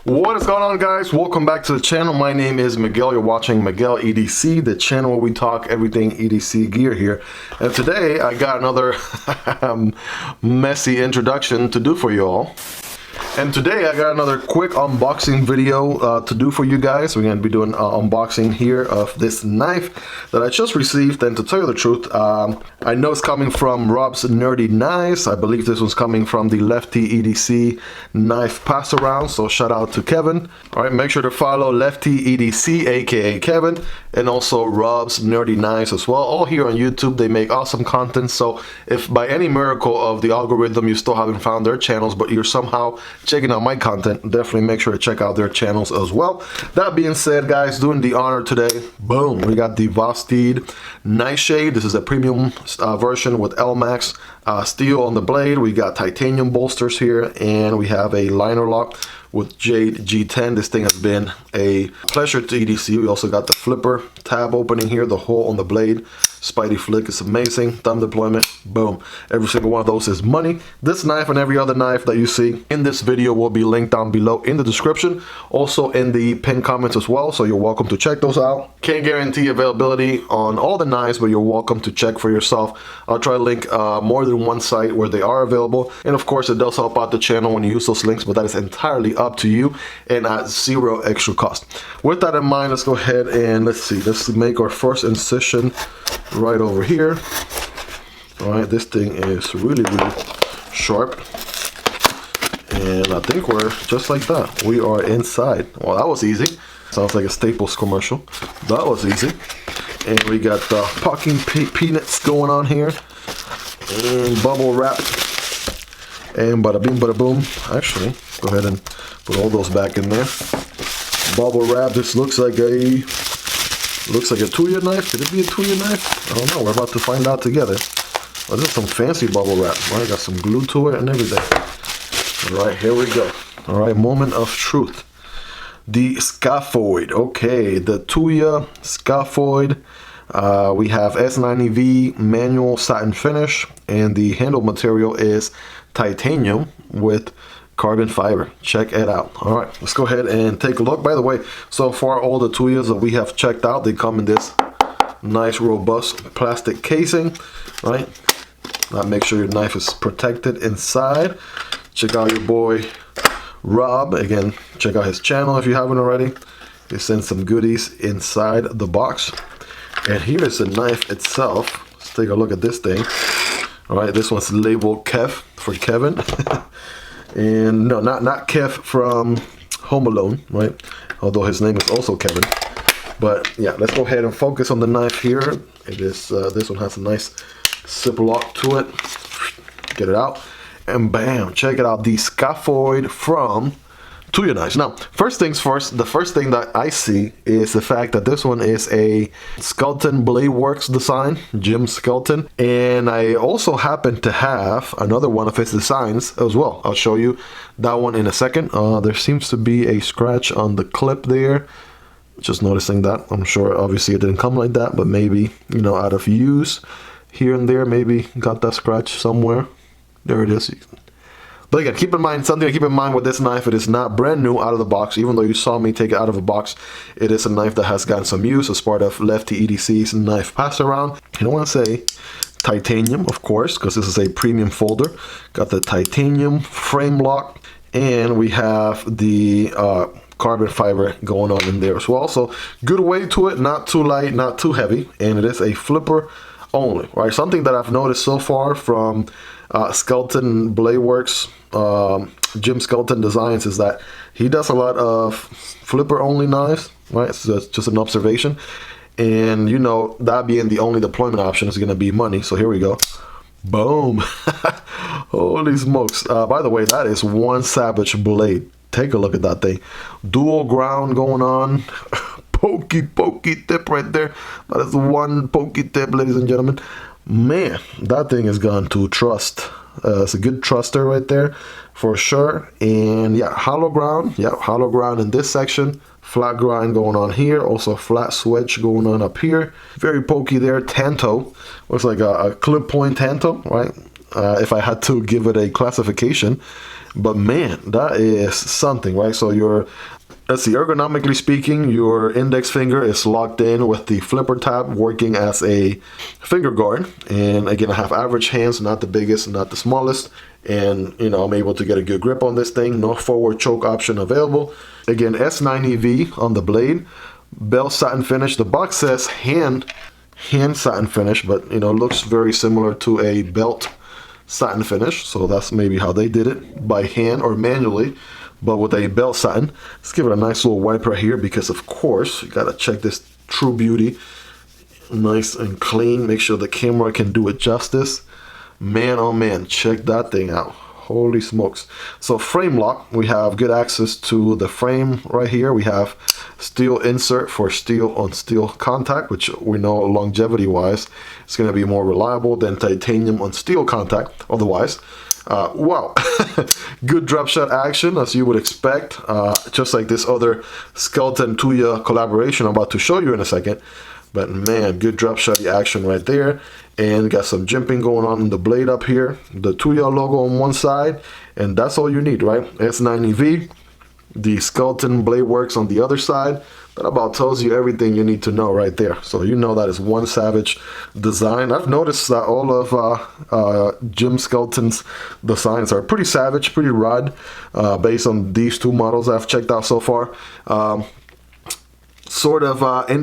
What is going on, guys? Welcome back to the channel. My name is Miguel. You're watching Miguel EDC, the channel where we talk everything EDC gear here. And today I got another messy introduction to do for you all. And today I got another quick unboxing video to do for you guys. We're going to be doing an unboxing here of this knife that I just received. And to tell you the truth, I know it's coming from Rob's Nerdy Knives. I believe this one's coming from the Lefty EDC knife pass around. So shout out to Kevin. All right, make sure to follow Lefty EDC, aka Kevin, and also Rob's Nerdy Knives as well. All here on YouTube. They make awesome content. So if by any miracle of the algorithm you still haven't found their channels, but you're somehow checking out my content, definitely make sure to check out their channels as well. That being said, guys, doing the honor today, boom, we got the Vosteed Nightshade. This is a premium version with LMAX steel on the blade. We got titanium bolsters here, and we have a liner lock with Jade G10. This thing has been a pleasure to EDC. We also got the flipper tab opening here, the hole on the blade. Spidey flick is amazing. Thumb deployment, boom. Every single one of those is money. This knife and every other knife that you see in this video will be linked down below in the description. Also in the pinned comments as well, so you're welcome to check those out. Can't guarantee availability on all the knives, but you're welcome to check for yourself. I'll try to link more than one site where they are available. And of course, it does help out the channel when you use those links, but that is entirely up to you and at zero extra cost. With that in mind, let's go ahead and let's make our first incision right over here. All right, this thing is really sharp, and I think we're just like that. We are inside. Well, that was easy. Sounds like a Staples commercial. That was easy. And we got the popping peanuts going on here, and bubble wrap, and bada bing bada boom. Actually, go ahead and put all those back in there. Bubble wrap. This looks like a Tuya knife. Could it be a Tuya knife? I don't know. We're about to find out together. Oh, this is some fancy bubble wrap. Well, I got some glue to it and everything. All right, here we go. All right, moment of truth. The Scaphoid. Okay, the Tuya Scaphoid. We have S90V manual satin finish, and the handle material is titanium with carbon fiber. Check it out. All right, let's go ahead and take a look. By the way, so far all the Tuyas that we have checked out, they come in this nice robust plastic casing, right? Now make sure your knife is protected inside. Check out your boy Rob. Again, check out his channel if you haven't already. He sends some goodies inside the box. And here is the knife itself. Let's take a look at this thing. All right, this one's labeled Kev for Kevin. And no, not Kev from Home Alone, right? Although his name is also Kevin. But yeah, let's go ahead and focus on the knife here. It is this one has a nice Ziploc to it. Get it out, and bam! Check it out, the Scaphoid from Tuya Knives. Now, first things first, the first thing that I see is the fact that this one is a Skelton Blade Works design, Jim Skelton, and I also happen to have another one of his designs as well. I'll show you that one in a second. There seems to be a scratch on the clip there. Just noticing that. I'm sure obviously it didn't come like that, but maybe, you know, out of use here and there, maybe got that scratch somewhere. There it is. But again, keep in mind, something to keep in mind with this knife, it is not brand new out of the box. Even though you saw me take it out of a box, it is a knife that has gotten some use as part of Lefty EDC's knife pass around. You don't want to say titanium, of course, because this is a premium folder. Got the titanium frame lock, and we have the carbon fiber going on in there as well. So good weight to it, not too light, not too heavy, and it is a flipper only, right? Something that I've noticed so far from Skelton Blade Works, Jim Skelton Designs, is that he does a lot of flipper only knives, right? So that's just an observation. And you know, that being the only deployment option is going to be money. So here we go. Boom. Holy smokes. By the way, that is one savage blade. Take a look at that thing. Dual ground going on. Pokey tip right there. That is one pokey tip, ladies and gentlemen. Man, that thing is gone to trust. It's a good truster right there for sure. And yeah, hollow ground. Yeah, hollow ground in this section. Flat grind going on here. Also flat switch going on up here. Very pokey there. Tanto. Looks like a clip point tanto, right? If I had to give it a classification. But man, that is something, right? So your, let's see, ergonomically speaking, your index finger is locked in with the flipper tab working as a finger guard. And again, I have average hands, not the biggest, not the smallest. And you know, I'm able to get a good grip on this thing. No forward choke option available. Again, S90V on the blade, bell satin finish. The box says hand satin finish, but you know, looks very similar to a belt satin finish. So that's maybe how they did it, by hand or manually, but with a belt satin. Let's give it a nice little wipe right here, because of course you gotta check this true beauty. Nice and clean. Make sure the camera can do it justice. Man, oh man, check that thing out. Holy smokes. So frame lock, we have good access to the frame right here. We have steel insert for steel on steel contact, which we know longevity wise it's going to be more reliable than titanium on steel contact otherwise. Wow. Good drop shot action, as you would expect, just like this other Skeleton Tuya collaboration I'm about to show you in a second. But man, good drop shot action right there. And got some jimping going on in the blade up here. The Tuya logo on one side, and that's all you need, right? S90V, the Skeleton blade works on the other side. That about tells you everything you need to know right there. So you know that is one savage design. I've noticed that all of Jim Skeleton's designs are pretty savage, pretty rad, based on these two models I've checked out so far. And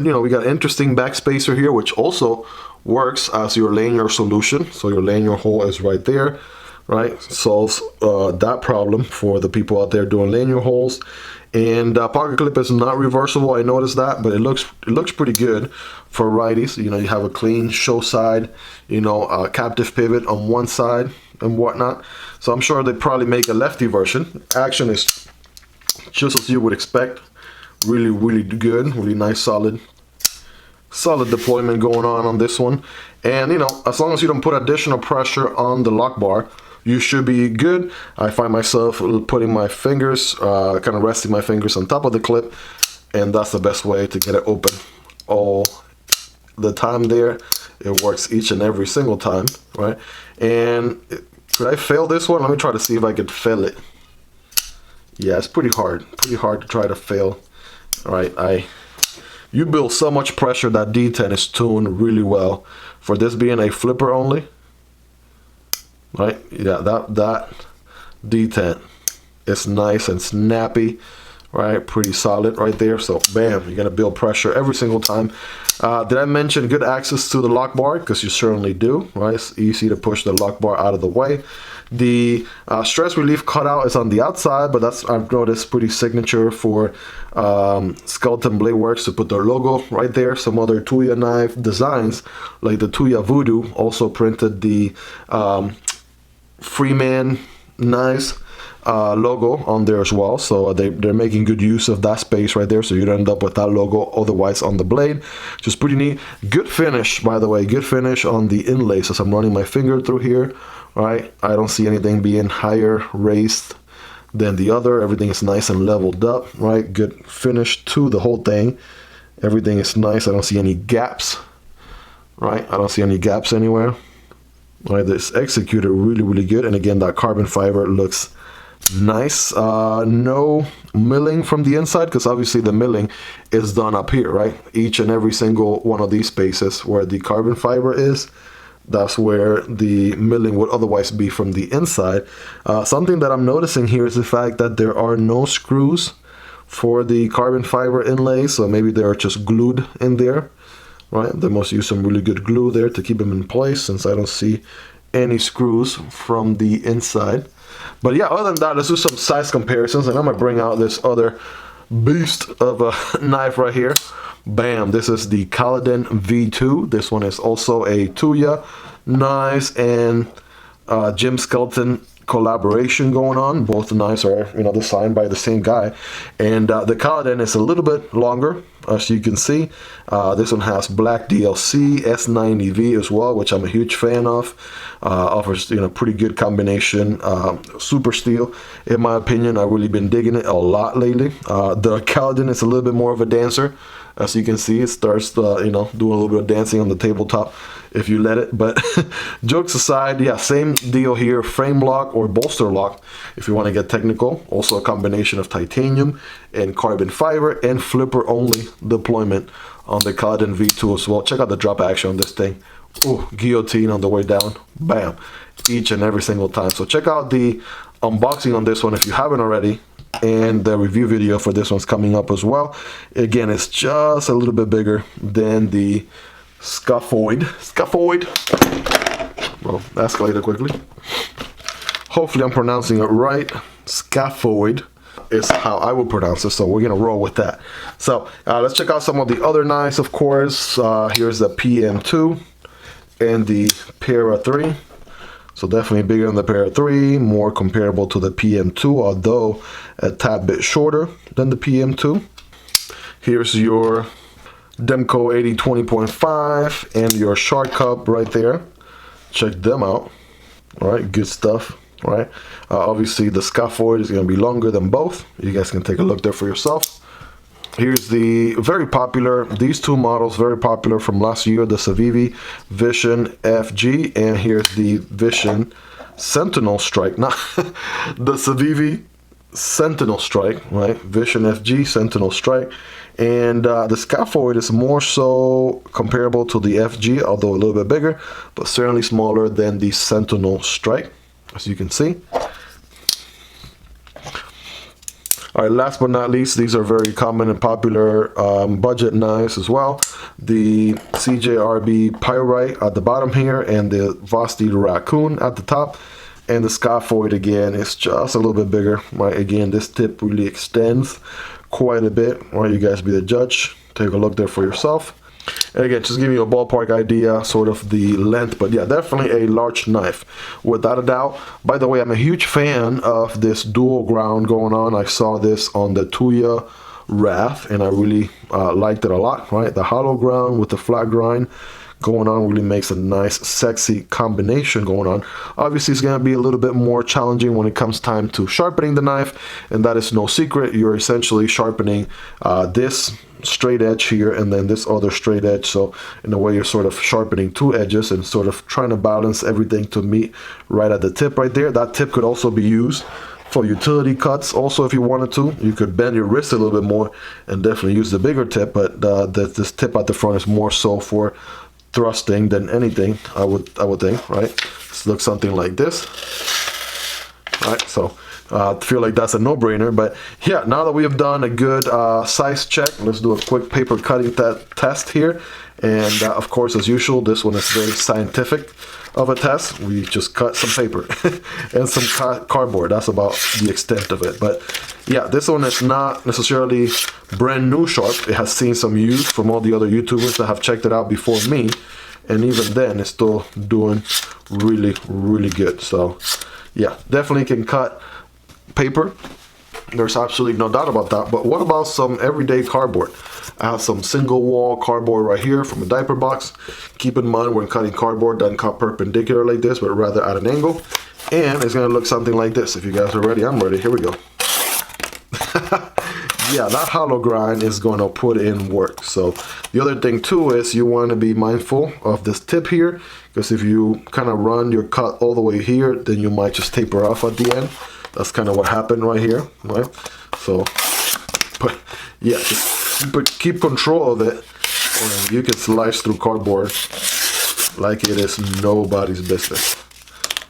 you know, we got an interesting backspacer here, which also works as your lanyard solution. So your lanyard hole is right there, right? Solves that problem for the people out there doing lanyard holes. And pocket clip is not reversible. I noticed that, but it looks pretty good for righties. You know, you have a clean show side, you know, captive pivot on one side and whatnot. So I'm sure they probably make a lefty version. Action is just as you would expect. Really, really good, really nice, solid deployment going on this one. And you know, as long as you don't put additional pressure on the lock bar, you should be good. I find myself putting my fingers, kind of resting my fingers on top of the clip, and that's the best way to get it open all the time there. It works each and every single time, right? And could I fail this one? Let me try to see if I could fail it. Yeah, it's pretty hard to try to fail. All right, you build so much pressure that D10 is tuned really well for this being a flipper only, right? Yeah, that D10 is nice and snappy, right? Pretty solid right there. So bam, you're gonna build pressure every single time. Did I mention good access to the lock bar? Because you certainly do, right? It's easy to push the lock bar out of the way. The stress relief cutout is on the outside, but that's, I've noticed, pretty signature for Skeleton Blade Works to put their logo right there. Some other Tuya knife designs, like the Tuya Voodoo, also printed the Freeman knives logo on there as well. So they're making good use of that space right there, so you don't end up with that logo otherwise on the blade. Just pretty neat. Good finish, by the way, good finish on the inlays as I'm running my finger through here. Right, I don't see anything being higher raised than the other. Everything is nice and leveled up, right? Good finish to the whole thing. Everything is nice. I don't see any gaps, right? I don't see any gaps anywhere. Right, this executed really, really good. And again, that carbon fiber looks nice. No milling from the inside, because obviously the milling is done up here, right? Each and every single one of these spaces where the carbon fiber is, that's where the milling would otherwise be from the inside. Something that I'm noticing here is the fact that there are no screws for the carbon fiber inlays, so maybe they're just glued in there, right? They must use some really good glue there to keep them in place, since I don't see any screws from the inside. But yeah, other than that, let's do some size comparisons, and I'm gonna bring out this other beast of a knife right here. Bam, this is the Caladan V2. This one is also a Tuya, nice, and Jim Skeleton collaboration going on. Both knives are, you know, designed by the same guy. And the Caladan is a little bit longer, as you can see. This one has black DLC, S90V as well, which I'm a huge fan of. Offers, you know, pretty good combination. Super steel, in my opinion. I've really been digging it a lot lately. The Caladan is a little bit more of a dancer. As you can see, it starts, you know, doing a little bit of dancing on the tabletop if you let it. But jokes aside, yeah, same deal here. Frame lock or bolster lock if you want to get technical. Also a combination of titanium and carbon fiber, and flipper only deployment on the Caladan V2 as well. Check out the drop action on this thing. Oh, guillotine on the way down. Bam. Each and every single time. So check out the unboxing on this one if you haven't already. And the review video for this one's coming up as well. Again, it's just a little bit bigger than the Scaphoid. Well, escalated quickly. Hopefully I'm pronouncing it right. Scaphoid is how I would pronounce it, so we're gonna roll with that. So let's check out some of the other knives, of course. Here's the PM2 and the Para 3. So definitely bigger than the Para 3, more comparable to the PM2, although a tad bit shorter than the PM2. Here's your Demko AD 20.5 and your Shark Cub right there. Check them out. All right, good stuff. All right. Obviously, the Scaphoid is going to be longer than both. You guys can take a look there for yourself. Here's the very popular, these two models, very popular from last year, the Civivi Vision FG, and here's the Vision Sentinel Strike, not the Civivi Sentinel Strike, right? Vision FG, Sentinel Strike. And the Scaphoid is more so comparable to the FG, although a little bit bigger, but certainly smaller than the Sentinel Strike, as you can see. All right, last but not least, these are very common and popular budget knives as well. The CJRB Pyrite at the bottom here, and the Vosteed Raccoon at the top. And the Scaphoid, again, is just a little bit bigger, right? Again, this tip really extends quite a bit. Right, you guys be the judge. Take a look there for yourself. And again, just give you a ballpark idea, sort of the length, but yeah, definitely a large knife, without a doubt. By the way, I'm a huge fan of this dual ground going on. I saw this on the Tuya Wrath, and I really liked it a lot, right? The hollow ground with the flat grind going on really makes a nice, sexy combination going on. Obviously, it's going to be a little bit more challenging when it comes time to sharpening the knife, and that is no secret. You're essentially sharpening this straight edge here and then this other straight edge. So in a way, you're sort of sharpening two edges and sort of trying to balance everything to meet right at the tip right there. That tip could also be used for utility cuts. Also, if you wanted to, you could bend your wrist a little bit more and definitely use the bigger tip, but this tip at the front is more so for thrusting than anything, I would think, right? This looks something like this, right? So I feel like that's a no-brainer. But yeah, now that we have done a good size check, let's do a quick paper cutting test here. And of course, as usual, this one is very scientific of a test. We just cut some paper and some cardboard. That's about the extent of it. But yeah, this one is not necessarily brand new sharp. It has seen some use from all the other YouTubers that have checked it out before me, and even then it's still doing really, really good. So yeah, definitely can cut paper. There's absolutely no doubt about that. But what about some everyday cardboard? I have some single wall cardboard right here from a diaper box. Keep in mind, when cutting cardboard, doesn't cut perpendicular like this, but rather at an angle. And it's gonna look something like this. If you guys are ready, I'm ready. Here we go. Yeah, that hollow grind is gonna put in work. So the other thing too is you want to be mindful of this tip here, because if you kind of run your cut all the way here, then you might just taper off at the end. That's kind of what happened right here, right? So, but yeah, just keep control of it, and you can slice through cardboard like it is nobody's business.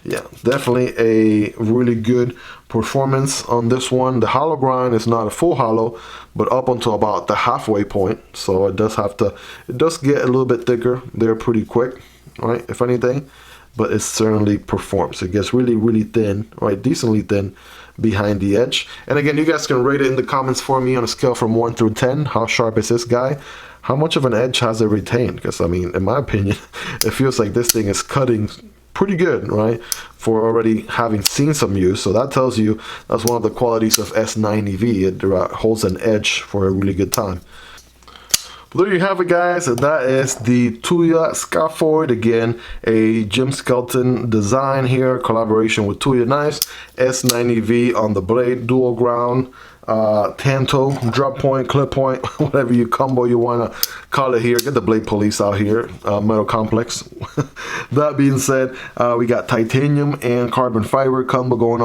Yeah, definitely a really good performance on this one. The hollow grind is not a full hollow, but up until about the halfway point. So it does get a little bit thicker there pretty quick, right? If anything, but it certainly performs. It gets really, really thin, right? Decently thin behind the edge. And again, you guys can rate it in the comments for me on a scale from 1 through 10. How sharp is this guy? How much of an edge has it retained? Because I mean, in my opinion, it feels like this thing is cutting pretty good, right? For already having seen some use. So that tells you that's one of the qualities of S9EV. It holds an edge for a really good time. Well, there you have it, guys. That is the Tuya Scaphoid. Again, a Jim Skelton design here, collaboration with Tuya Knives. S9EV on the blade, dual ground. tanto, drop point, clip point, whatever you combo you want to call it here. Get the blade police out here, metal complex. That being said, we got titanium and carbon fiber combo going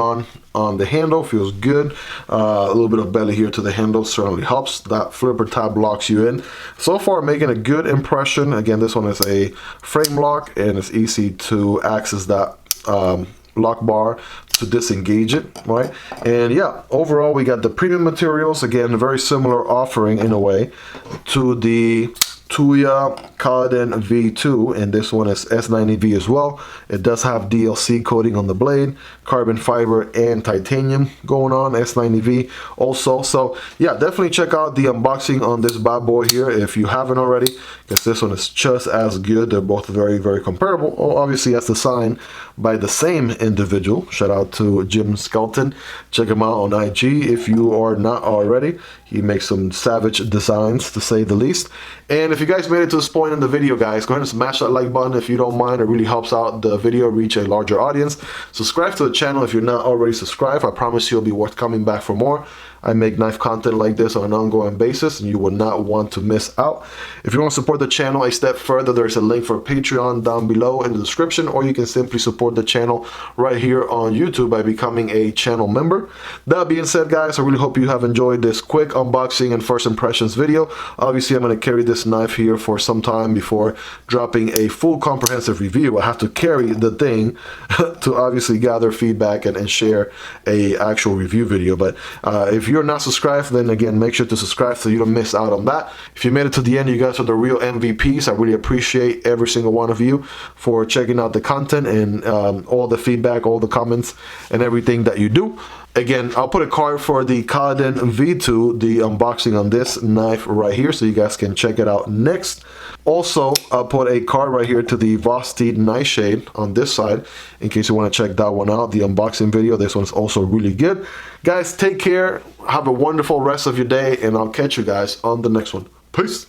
on the handle. Feels good. A little bit of belly here to the handle certainly helps. That flipper tab locks you in. So far making a good impression. Again, this one is a frame lock and it's easy to access that lock bar to disengage it, right? And yeah, overall we got the premium materials. Again, a very similar offering in a way to the Tuya Caladan V2, and this one is S90V as well. It does have DLC coating on the blade, carbon fiber and titanium going on, S90V also. So yeah, definitely check out the unboxing on this bad boy here if you haven't already, because this one is just as good. They're both very, very comparable. Obviously, as designed by the same individual. Shout out to Jim Skelton. Check him out on IG if you are not already. He makes some savage designs, to say the least. And if you guys made it to this point in the video, guys, go ahead and smash that like button if you don't mind. It really helps out the video reach a larger audience. Subscribe to the channel if you're not already subscribed. I promise you'll be worth coming back for more. I make knife content like this on an ongoing basis, and you will not want to miss out. If you want to support the channel a step further, there's a link for Patreon down below in the description, or you can simply support the channel right here on YouTube by becoming a channel member. That being said, guys, I really hope you have enjoyed this quick unboxing and first impressions video. Obviously, I'm going to carry this knife here for some time before dropping a full comprehensive review. I have to carry the thing to obviously gather feedback and share a actual review video. But if you're not subscribed, then again, make sure to subscribe so you don't miss out on that. If you made it to the end, you guys are the real MVPs. I really appreciate every single one of you for checking out the content and all the feedback, all the comments and everything that you do. Again, I'll put a card for the Caladan V2, the unboxing on this knife right here, so you guys can check it out next. Also, I'll put a card right here to the Vosteed Nightshade on this side, in case you want to check that one out, the unboxing video. This one's also really good. Guys, take care. Have a wonderful rest of your day, and I'll catch you guys on the next one. Peace.